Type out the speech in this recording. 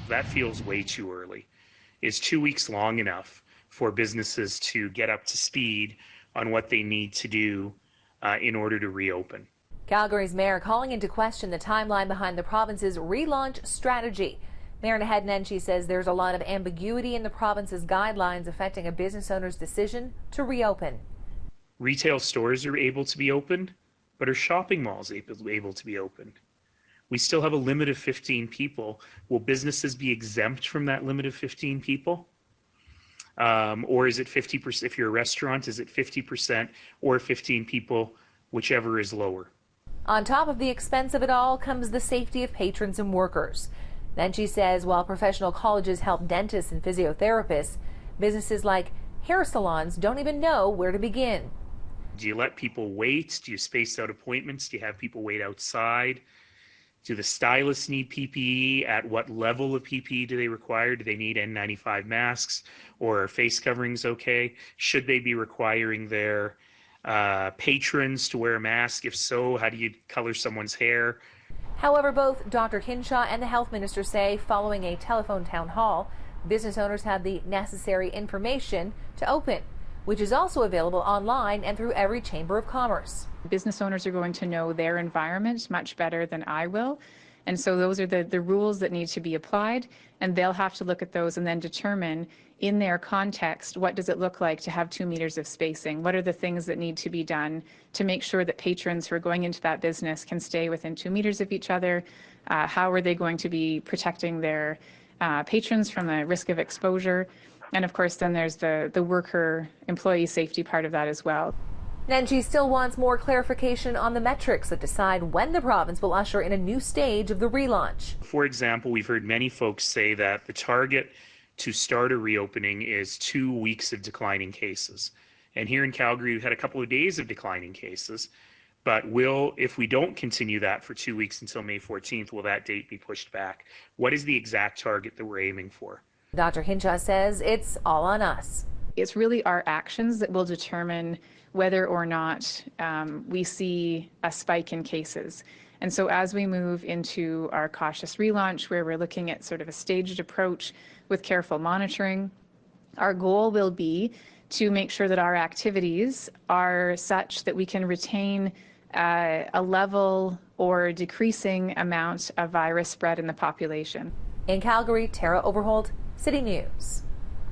That feels way too early. Is 2 weeks long enough for businesses to get up to speed on what they need to do in order to reopen? Calgary's mayor calling into question the timeline behind the province's relaunch strategy. Mayor Nenshi says there's a lot of ambiguity in the province's guidelines affecting a business owner's decision to reopen. Retail stores are able to be open, but are shopping malls able to be open? We still have a limit of 15 people. Will businesses be exempt from that limit of 15 people? Or is it 50%? If you're a restaurant, is it 50% or 15 people, whichever is lower? On top of the expense of it all comes the safety of patrons and workers. Then she says while professional colleges help dentists and physiotherapists, businesses like hair salons don't even know where to begin. Do you let people wait? Do you space out appointments? Do you have people wait outside? Do the stylists need PPE? At what level of PPE do they require? Do they need N95 masks, or are face coverings okay? Should they be requiring their patrons to wear a mask? If so, how do you color someone's hair? However, both Dr. Hinshaw and the health minister say following a telephone town hall, business owners have the necessary information to open, which is also available online and through every chamber of commerce. Business owners are going to know their environment much better than I will. And so those are the rules that need to be applied, and they'll have to look at those and then determine in their context, what does it look like to have 2 meters of spacing? What are the things that need to be done to make sure that patrons who are going into that business can stay within 2 meters of each other? How are they going to be protecting their patrons from the risk of exposure? And of course, then there's the worker employee safety part of that as well. Nenshi still wants more clarification on the metrics that decide when the province will usher in a new stage of the relaunch. For example, we've heard many folks say that the target to start a reopening is 2 weeks of declining cases. And here in Calgary, we've had a couple of days of declining cases. But if we don't continue that for 2 weeks until May 14th, will that date be pushed back? What is the exact target that we're aiming for? Dr. Hinshaw says it's all on us. It's really our actions that will determine whether or not we see a spike in cases. And so as we move into our cautious relaunch, where we're looking at sort of a staged approach with careful monitoring, our goal will be to make sure that our activities are such that we can retain a level or decreasing amount of virus spread in the population. In Calgary, Tara Overholt, City News.